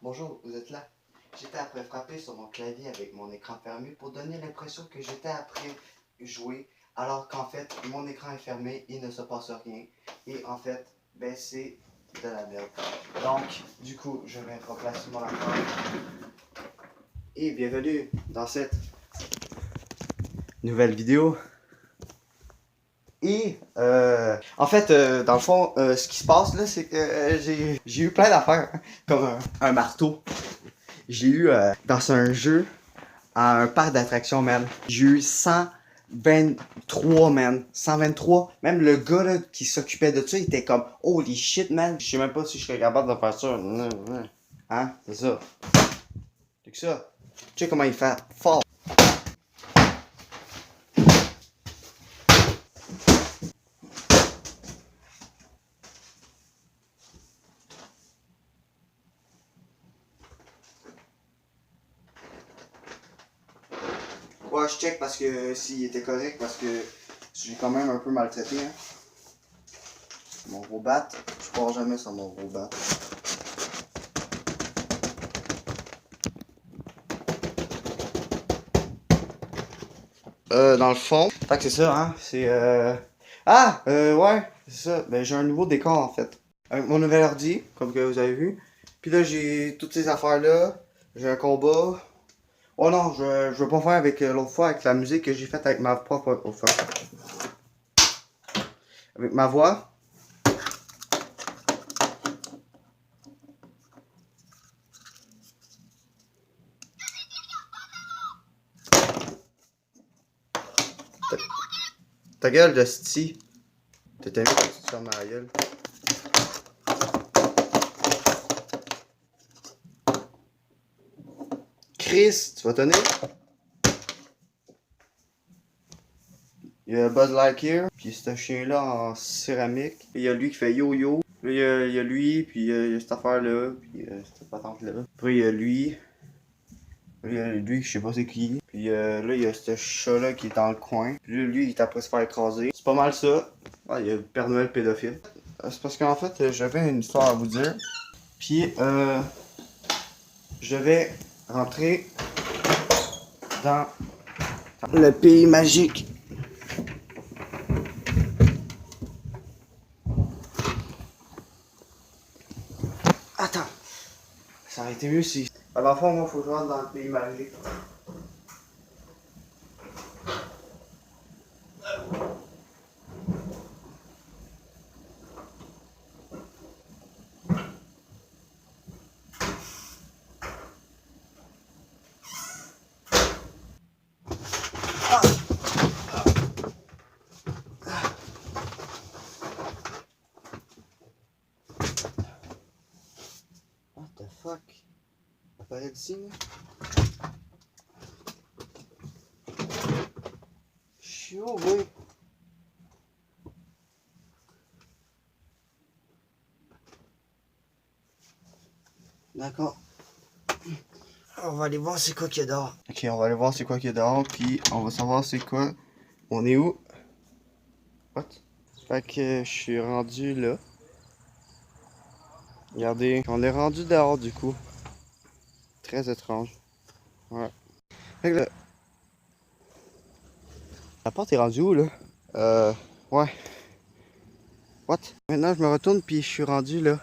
Bonjour, vous êtes là? J'étais après frapper sur mon clavier avec mon écran fermé pour donner l'impression que j'étais après jouer, alors qu'en fait, mon écran est fermé, il ne se passe rien. Et en fait, ben c'est de la merde. Donc, du coup, je vais remplacer mon écran. Et bienvenue dans cette nouvelle vidéo. Et en fait, dans le fond, ce qui se passe là, c'est que j'ai eu plein d'affaires, hein, comme un marteau. J'ai eu dans un jeu, à un parc d'attractions, man. J'ai eu 123, man. 123. Même le gars là, qui s'occupait de ça, il était comme holy shit, man. Je sais même pas si je serais capable de faire ça. Hein? C'est ça. C'est que ça. Tu sais comment il fait fort. Ouais, je check parce que s'il était correct, parce que j'ai quand même un peu maltraité. Hein. Mon gros bat. Je pars jamais sur mon gros bat. Dans le fond. Fait que c'est ça, hein. C'est ouais, c'est ça. Ben, j'ai un nouveau décor en fait. Avec mon nouvel ordi, comme que vous avez vu. Puis là, j'ai toutes ces affaires-là. J'ai un combat. Oh non, je veux pas faire avec l'autre fois, avec la musique que j'ai faite avec ma propre. Enfin, avec ma voix. Ta gueule de sti. T'étais mieux que tu te fermes ma gueule. Chris, tu vas tenir? Il y a Buzz Lightyear, puis ce chien-là en céramique. Il y a lui qui fait yo-yo. Là, il y a lui, puis il y a cette affaire-là, puis cette patente-là. Après, il y a lui. Là, il y a lui, je sais pas c'est qui. Puis là, il y a ce chat-là qui est dans le coin. Puis là, lui, il est après se faire écraser. C'est pas mal ça. Ouais, il y a le Père Noël pédophile. C'est parce qu'en fait, j'avais une histoire à vous dire. Puis, je vais rentrer dans le pays magique. Attends. Ça aurait été mieux si... À la fois, moi, faut que je rentre dans le pays magique. What the fuck? Apparaît ici, là? Chiot, oui. D'accord. On va aller voir c'est quoi qu'il y a dehors. Ok, on va aller voir c'est quoi qu'il y a dehors, puis on va savoir c'est quoi. On est où? What? Fait que je suis rendu là. Regardez, on est rendu dehors du coup. Très étrange. Ouais. Fait que là... La porte est rendue où là? Ouais. What? Maintenant je me retourne puis je suis rendu là.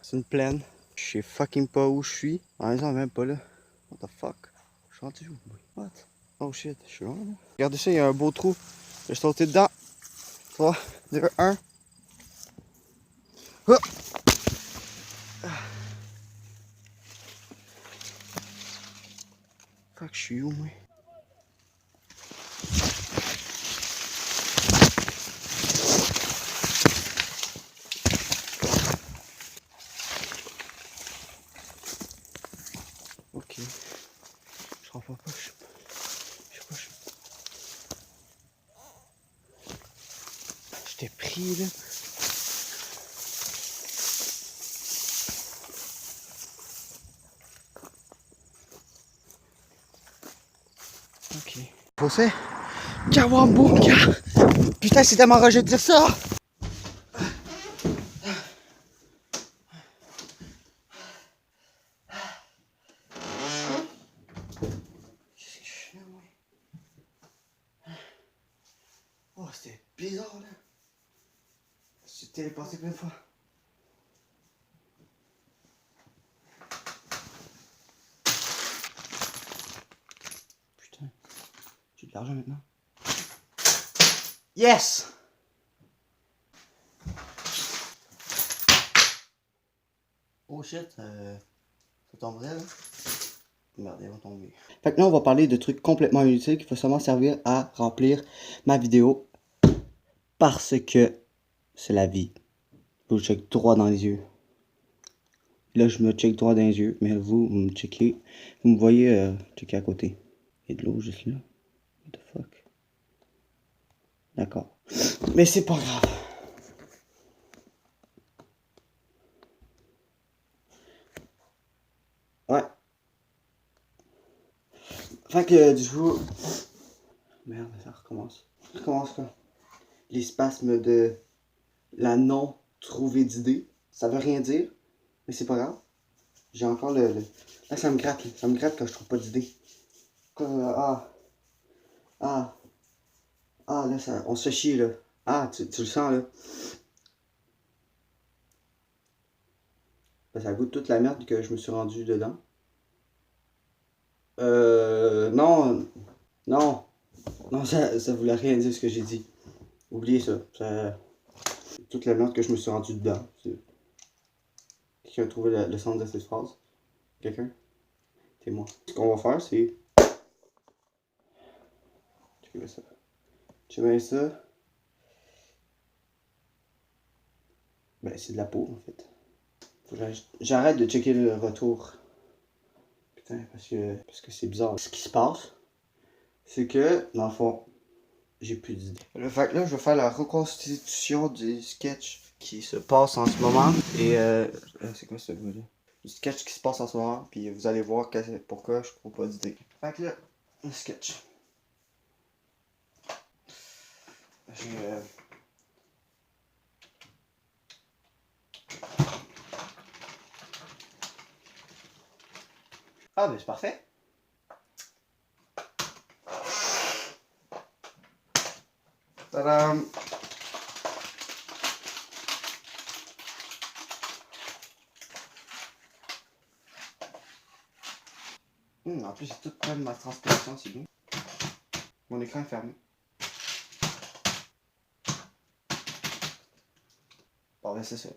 C'est une plaine. Je sais fucking pas où je suis. En même temps, même pas là. What the fuck? Je suis rendu où? What? Oh shit, je suis loin là. Regardez ça, il y a un beau trou. Je vais sauter dedans. 3, 2, 1. Oh! Fuck, je suis où, moi? Ok. Je comprends pas, je sais pas. J'étais pris, là. Ok. Fossé? Kawabunga! Putain, c'est tellement rageux de dire ça! c'était bizarre là. Je suis téléporté plein de fois. Putain, j'ai de l'argent maintenant. Yes! Oh shit, ça tomberait là. Merde, il va tomber. Fait que là, on va parler de trucs complètement inutiles qui vont seulement servir à remplir ma vidéo. Parce que c'est la vie. Je vous check droit dans les yeux. Là, je me check droit dans les yeux, mais vous me checkez. Vous me voyez checker à côté. Il y a de l'eau juste là. What the fuck? D'accord. Mais c'est pas grave. Ouais. Fait que du coup... Merde, ça recommence. Ça recommence quoi? Les spasmes de la non-trouvée d'idées. Ça veut rien dire, mais c'est pas grave. J'ai encore Là, ça me gratte. Là. Ça me gratte quand je trouve pas d'idées. Ah, là, on se fait chier, là. Ah, tu le sens, là. Ben, ça goûte toute la merde que je me suis rendu dedans. Non. Non. Non, ça voulait rien dire ce que j'ai dit. Oubliez ça. Toute la merde que je me suis rendu dedans. Quelqu'un a trouvé le sens de cette phrase? Quelqu'un? C'est moi. Ce qu'on va faire, c'est... Tu veux ça? Tu veux ça? Ben, c'est de la peau, en fait. Faut que j'arrête de checker le retour. Putain, parce que c'est bizarre. Ce qui se passe, c'est que, dans le fond, j'ai plus d'idées. Le fait que là, je vais faire la reconstitution du sketch qui se passe en ce moment. Et c'est quoi ce mot-là? Le sketch qui se passe en ce moment, puis vous allez voir pourquoi je trouve pas d'idées. Fait que là, le sketch. J'ai... Ah, ben c'est parfait. Tadam! En plus, j'ai tout plein de ma transpiration, c'est bien. Mon écran est fermé. Bon, ben c'est ça.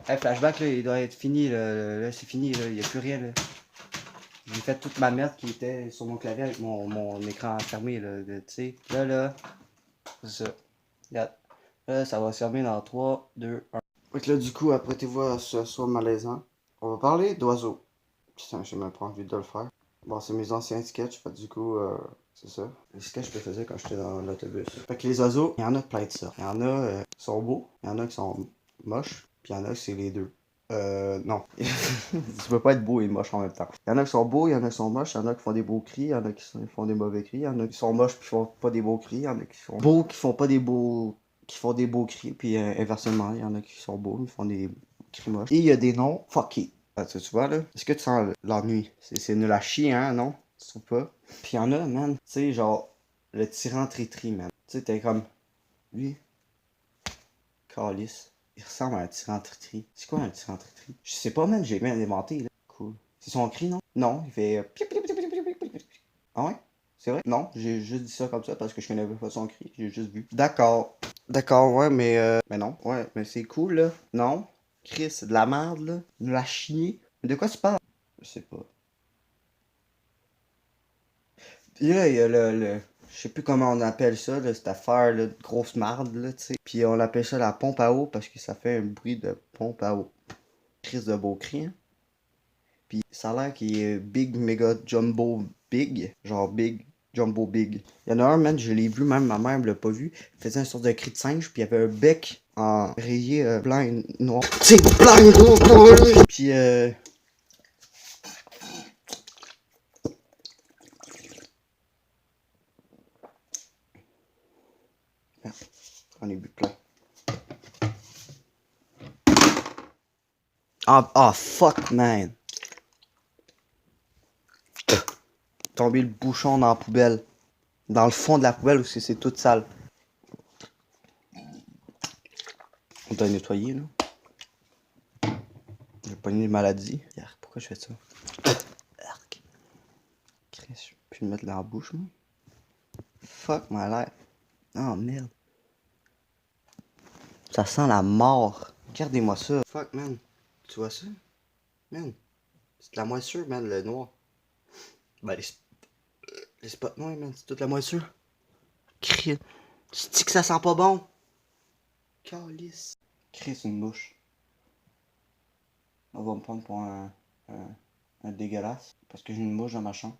Hey, flashback, là, il doit être fini, là, c'est fini, là, il n'y a plus rien, là. J'ai fait toute ma merde qui était sur mon clavier avec mon écran fermé, là, tu sais. Là, c'est ça. Regarde. Là, ça va se fermer dans 3, 2, 1. Donc là, du coup, apprêtez-vous à ce soit malaisant. On va parler d'oiseaux. Putain, j'ai même pas envie de le faire. Bon, c'est mes anciens sketchs, fait du coup, c'est ça. Les sketchs que je faisais quand j'étais dans l'autobus. Fait que les oiseaux, il y en a plein de ça. Il y en a qui sont beaux, il y en a qui sont moches, puis il y en a qui c'est les deux. Non. Tu peux pas être beau et moche en même temps. Il y en a qui sont beaux, il y en a qui sont moches, il y en a qui font des beaux cris, il y en a qui font des mauvais cris, il y en a qui sont moches puis font pas des beaux cris, il y en a qui sont beaux qui font pas des beaux qui font des beaux cris, puis inversement, il y en a qui sont beaux, mais font des cris moches. Et il y a des noms fucky. Ah, tu vois là? Est-ce que tu sens l'ennui? C'est nul à chier, hein, non? Tu trouves pas? Puis il y en a, man, tu sais, genre, le tyran tri-tri, man. Tu sais, t'es comme, lui, calice. Il ressemble à un tyran tri-tri. C'est quoi un tyran tri-tri? Je sais pas, man, j'ai bien inventé, là. Cool. C'est son cri, non? Non, il fait... Ah ouais? C'est vrai? Non, j'ai juste dit ça comme ça parce que je connais pas son cri, j'ai juste vu. D'accord. D'accord, ouais, mais non. Ouais, mais c'est cool, là. Non? Chris, c'est de la merde, là. De la chier. Mais de quoi tu parles? Je sais pas. Puis là, il y a je sais plus comment on appelle ça, là, cette affaire là, de grosse marde, là, tu sais. Puis on appelle ça la pompe à eau parce que ça fait un bruit de pompe à eau. Crise de beau cri, hein. Puis ça a l'air qu'il est big, méga, jumbo, big. Genre big, jumbo, big. Il y en a un, man, je l'ai vu, même ma mère me l'a pas vu. Il faisait une sorte de cri de singe, puis il y avait un bec en rayé blanc et noir. C'est blanc et noir! Puis on est bu plein. Ah, fuck, man. Tombé le bouchon dans la poubelle. Dans le fond de la poubelle où c'est toute sale. à nettoyer, là. J'ai pogné une maladie. Pourquoi je fais ça? Arc. Chris, je peux plus le mettre dans la bouche, moi. Fuck my life. Oh merde. Ça sent la mort. Regardez-moi ça. Fuck, man. Tu vois ça? Man. C'est de la moisissure, man, le noir. Ben, les spots noirs, man, c'est toute la moisissure. Chris. Tu dis que ça sent pas bon? Calice. Chris, une mouche. On va me prendre pour un dégueulasse. Parce que j'ai une mouche dans ma chambre.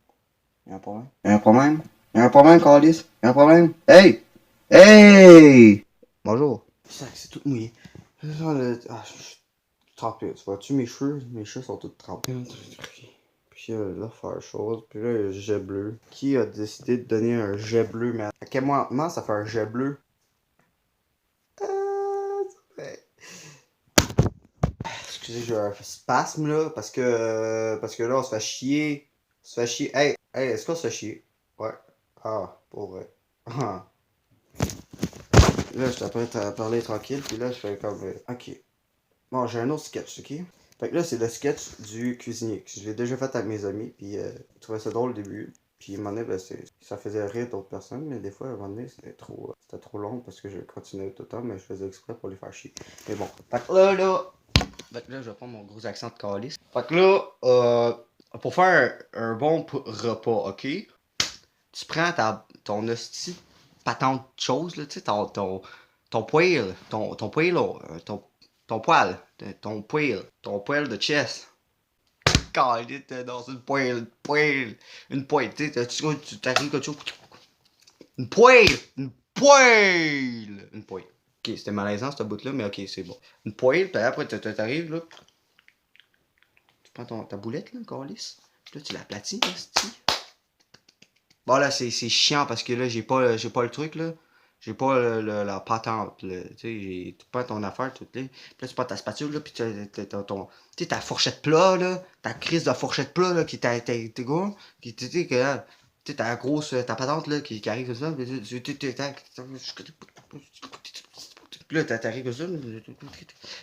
Y'a un problème? Y'a un problème? Y'a un problème, Calice? Y'a un problème? Hey! Hey! Bonjour. C'est tout mouillé. Ah, je suis trempé. Tu vois-tu mes cheveux? Mes cheveux sont tous trempés. Puis là, faire chose. Puis là, il y a le jet bleu. Qui a décidé de donner un jet bleu, man? À quel moment ça fait un jet bleu? Excusez, j'ai un spasme là, parce que là, on se fait chier. On se fait chier. Hey, est-ce qu'on se fait chier? Ouais. Ah, pour vrai. Ah. Là, je t'apprends à parler tranquille, puis là, je fais comme. Ok. Bon, j'ai un autre sketch, ok? Fait que là, c'est le sketch du cuisinier. Je l'ai déjà fait avec mes amis, puis je trouvais ça drôle au début. Puis à un moment donné, ben, ça faisait rire d'autres personnes, mais des fois, à un moment donné, c'était trop long parce que je continuais tout le temps, mais je faisais exprès pour les faire chier. Mais bon. Fait que là, je vais prendre mon gros accent de calice. Fait que là, pour faire un bon repas, ok? Tu prends ton hostie patente chose, là, tu sais, ton poêle, ton poêle, ton poêle, ton poêle de chess. Calice, t'es dans une poêle, une poêle, tu sais, tu t'arrives quelque chose. Une poêle, une poêle. Ok, c'était malaisant ce bout-là, mais ok, c'est bon. Une poêle, puis après, t'arrives, là. Tu prends ta boulette, là, calice. Là, tu l'aplatis, là, c'ti. Bon, là, c'est chiant parce que là, j'ai pas le truc, là. J'ai pas la patente, là. Tu sais, tu prends ton affaire, tout, là. Puis là, tu prends ta spatule, là, puis tu sais, ta fourchette plat, là. Ta crise de fourchette plat, là, qui t'es gros. Puis tu sais, que tu sais, ta grosse, ta patente, là, qui arrive comme ça. Puis là, t'arrives comme ça.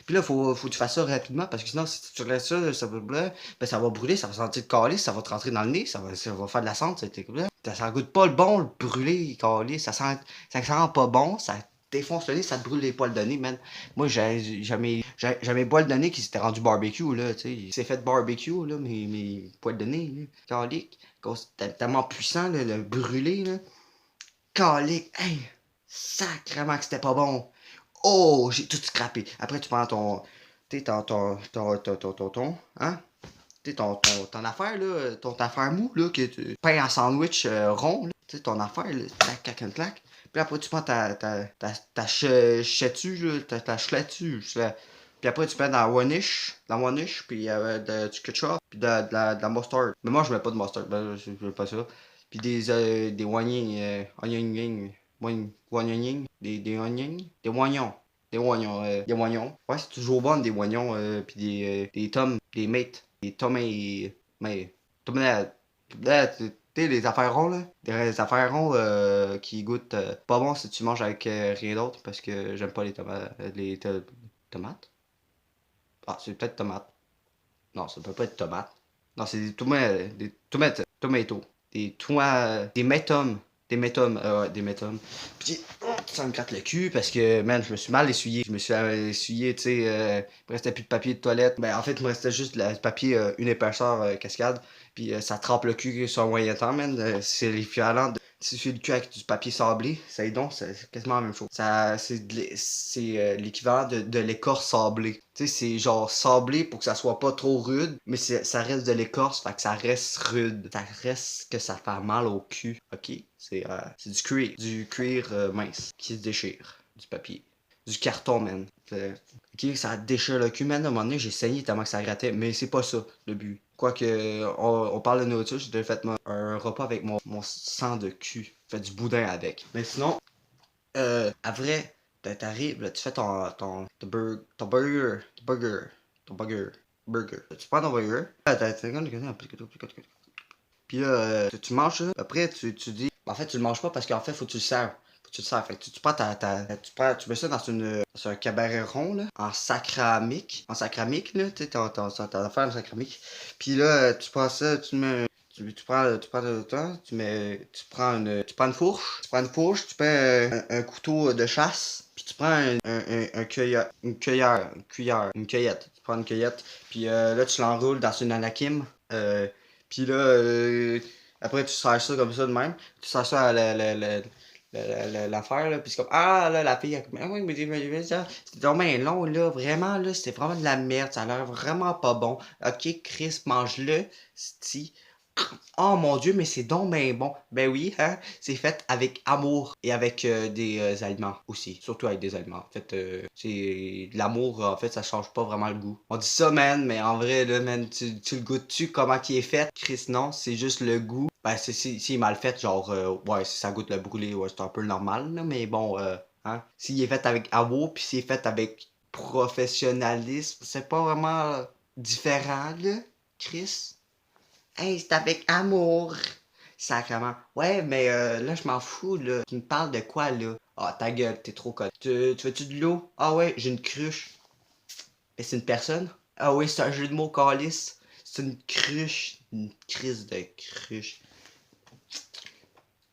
Puis là, faut que tu fasses ça rapidement parce que sinon, si tu laisses ça, ça va brûler, ça va sentir de calice, ça va te rentrer dans le nez, ça va faire de la cendre, ça goûte pas le bon, le brûlé, calice, ça sent pas bon, ça défonce le nez, ça te brûle les poils de nez, man. Moi, j'ai mes poils de nez qui s'étaient rendus barbecue, là, tu sais. C'est fait barbecue, là, mes poils de nez, là, calique. C'était tellement puissant, là, le brûlé, là. Calique, hey, sacrément que c'était pas bon. Oh, j'ai tout scrappé. Après, tu prends tu sais, hein? Tu sais, ton affaire, là, ton affaire mou, là, que tu pain en sandwich rond, là. Tu sais, ton affaire, là, tac, tac, tac, tac. Puis après, tu prends ta chetue, là, ta chletue, puis après, tu mets dans la wanish, puis du ketchup, puis de la mustard. Mais moi, je mets pas de mustard, ben, je veux pas ça. Puis des oignons, des oignons, des oignons. Ouais, c'est toujours bon, des oignons, puis des tomes, des mates, des tomates, mais, tomates, tu sais, les affaires ronds, là. Des affaires ronds qui goûtent pas bon si tu manges avec rien d'autre, parce que j'aime pas les tomates. Tomates? Ah, c'est peut-être tomates. Non, ça peut pas être tomate. Non, c'est des tomato. Des métomes. Ouais, des métomes. Puis, ça me gratte le cul parce que, man, je me suis mal essuyé. Je me suis essuyé, tu sais, il me restait plus de papier de toilette. Ben, en fait, il me restait juste le papier, une épaisseur cascade. Puis, ça trempe le cul sur un moyen temps, man. C'est l'équivalent de. Si tu fais le cul avec du papier sablé, ça y est donc, c'est quasiment la même chose. C'est l'équivalent de l'écorce sablée. Tu sais, c'est genre sablé pour que ça soit pas trop rude, mais ça reste de l'écorce, fait que ça reste rude. Ça reste que ça fait mal au cul, ok? C'est du cuir mince qui se déchire, du papier. Du carton, man. Ok, ça déchire le cul, man. À un moment donné, j'ai saigné tellement que ça grattait, mais c'est pas ça le but. Quoique, on parle de nourriture, j'ai déjà fait un repas avec mon sang de cul. Fait du boudin avec. Mais sinon, à vrai, t'arrives, là, tu fais ton burger. Tu prends ton burger, puis là, tu manges ça, après tu dis, en fait tu le manges pas parce qu'en fait faut que tu le serves. Faut que tu le sers. Fait que tu prends tu mets ça dans un cabaret rond, là, en sacramique. En sacramique, là, tu sais, ton affaire en sacramique. Puis là, tu prends ça, tu mets. Tu prends le temps, tu prends une fourche, tu prends un couteau de chasse, puis tu prends une cueillette, tu prends une cueillette, puis là tu l'enroules dans une anakim, puis là, après tu sers ça comme ça de même, tu sers ça à l'affaire, là, puis c'est comme, ah là, la fille, elle, ah oui, mais ça, c'était vraiment long, là, vraiment, là, c'était vraiment de la merde, ça a l'air vraiment pas bon, ok, Chris, mange-le, si. Oh mon Dieu, mais c'est donc ben bon. Ben oui, hein, c'est fait avec amour et avec des aliments aussi. Surtout avec des aliments. En fait, c'est l'amour, en fait, ça change pas vraiment le goût. On dit ça, man, mais en vrai, là, man, tu le goûtes-tu comment il est fait? Chris, non, c'est juste le goût. Ben, c'est mal fait, genre, ouais, si ça goûte le brûlé, ouais, c'est un peu normal, là, mais bon, hein. S'il est fait avec amour, puis s'il est fait avec professionnalisme, c'est pas vraiment différent, là, Chris. Hey, c'est avec amour. Sacrement. Ouais, mais là, je m'en fous, là. Tu me parles de quoi, là? Ah, ta gueule, t'es trop conne. Tu veux-tu de l'eau? Ah ouais, j'ai une cruche. Mais c'est une personne? Ah oui, c'est un jeu de mots calice. C'est une cruche. Une crise de cruche.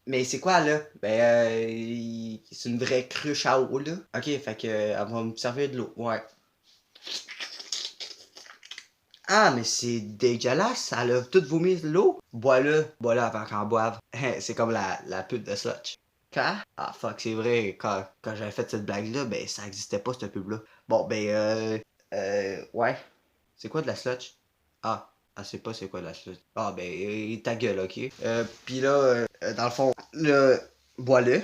Mais c'est quoi, là? Ben, c'est une vraie cruche à eau, là. Ok, fait que, elle va me servir de l'eau. Ouais. Ah, mais c'est dégueulasse, elle a tout vomi l'eau. Bois-le avant qu'on boive. C'est comme la pub de Slotch. Quoi? Ah fuck, c'est vrai, quand j'avais fait cette blague-là, ben ça existait pas cette pub-là. Bon, ben ouais. C'est quoi de la Slotch? Ah, c'est pas c'est quoi de la Slotch. Ah, ben, ta gueule, ok? Pis là, dans le fond, bois-le.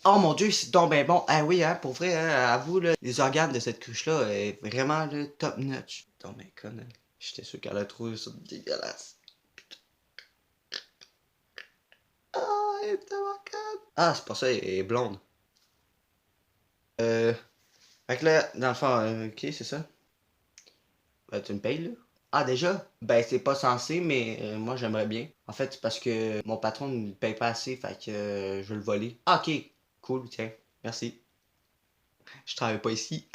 Oh mon dieu, c'est donc ben bon. Ah oui, hein, pour vrai, hein, à vous, là, les organes de cette cruche-là, est vraiment le top notch. Donc ben conne, j'étais sûr qu'elle a trouvé ça dégueulasse. Ah, elle est tellement conne. Ah, c'est pour ça, elle est blonde. Euh, fait que là, dans le fond, ok, c'est ça. Ben, tu me payes, là? Ah, déjà? Ben, c'est pas censé, mais moi, j'aimerais bien. En fait, c'est parce que mon patron ne me paye pas assez, fait que je veux le voler. Ah, ok, cool, tiens, merci. Je travaille pas ici.